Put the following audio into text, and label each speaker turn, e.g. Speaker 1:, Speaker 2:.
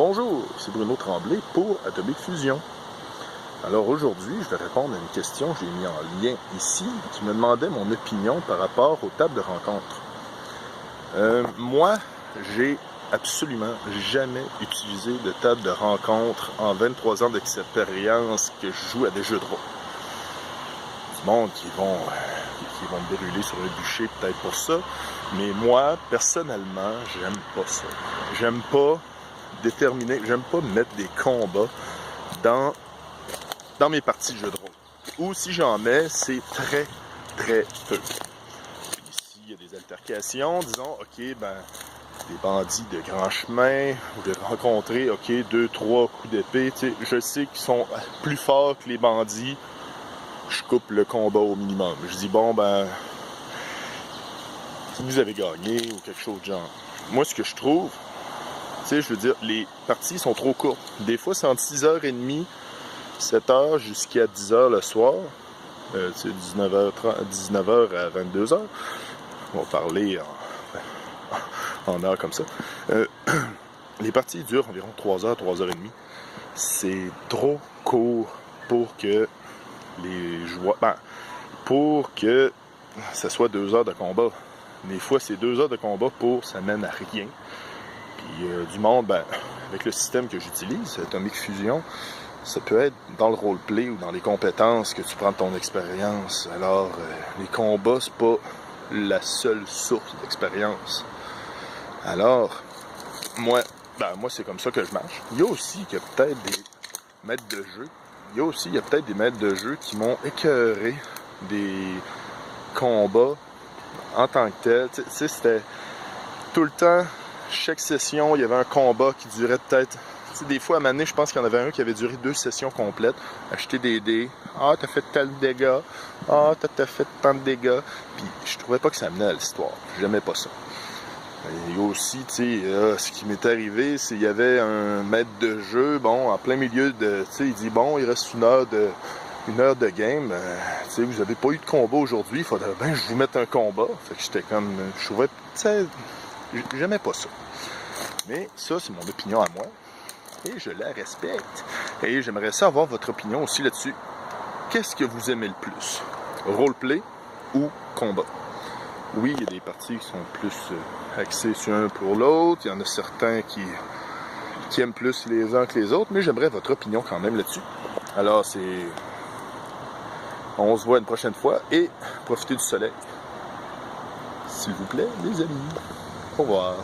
Speaker 1: Bonjour, c'est Bruno Tremblay pour Atomic Fusion. Alors aujourd'hui, je vais répondre à une question que j'ai mis en lien ici, qui me demandait mon opinion par rapport aux tables de rencontre. Moi, j'ai absolument jamais utilisé de table de rencontre en 23 ans d'expérience que je joue à des jeux de rôle. Du monde qui vont me brûler sur un bûcher peut-être pour ça, mais moi, personnellement, j'aime pas ça. J'aime pas j'aime pas mettre des combats dans mes parties de jeux de rôle. Ou si j'en mets, c'est très, très peu. Puis s'il y a des altercations, disons, ok, des bandits de grand chemin, ou de rencontrer, ok, 2-3 coups d'épée, tu sais, je sais qu'ils sont plus forts que les bandits, je coupe le combat au minimum. Je dis, vous avez gagné, ou quelque chose de genre. Moi, ce que je trouve, tu sais, je veux dire, les parties sont trop courtes. Des fois, c'est entre 6h30, 7h jusqu'à 10h le soir. Tu sais, 19h à 22h. On va parler en heure comme ça. Les parties durent environ 3h, 3h30. C'est trop court pour que les joueurs... pour que ça soit 2 heures de combat. Des fois, c'est 2 heures de combat ça mène à rien. Puis du monde, avec le système que j'utilise, Atomic Fusion, ça peut être dans le roleplay ou dans les compétences que tu prends de ton expérience. Alors, les combats, c'est pas la seule source d'expérience. Alors, moi, c'est comme ça que je marche. Il y a aussi qu'il y a peut-être des maîtres de jeu. Il y a peut-être des maîtres de jeu qui m'ont écœuré des combats en tant que tel. Tu sais, c'était tout le temps, chaque session, il y avait un combat qui durait peut-être... Tu sais, des fois, à un moment donné, je pense qu'il y en avait un qui avait duré 2 sessions complètes. Acheter des dés. Ah, t'as fait tel dégât. Ah, t'as fait tant de dégâts. Puis, je trouvais pas que ça menait à l'histoire. J'aimais pas ça. Il y a aussi, tu sais, ce qui m'est arrivé, c'est qu'il y avait un maître de jeu, en plein milieu de... Tu sais, il dit, il reste une heure de game. Tu sais, vous avez pas eu de combat aujourd'hui. Il faudrait bien que je vous mette un combat. Fait que j'étais comme... Je trouvais... Tu sais, j'aimais pas ça. Mais ça, c'est mon opinion à moi. Et je la respecte. Et j'aimerais savoir votre opinion aussi là-dessus. Qu'est-ce que vous aimez le plus? Roleplay ou combat? Oui, il y a des parties qui sont plus axées sur un pour l'autre. Il y en a certains qui aiment plus les uns que les autres. Mais j'aimerais votre opinion quand même là-dessus. Alors, on se voit une prochaine fois. Et profitez du soleil. S'il vous plaît, les amis. Au revoir.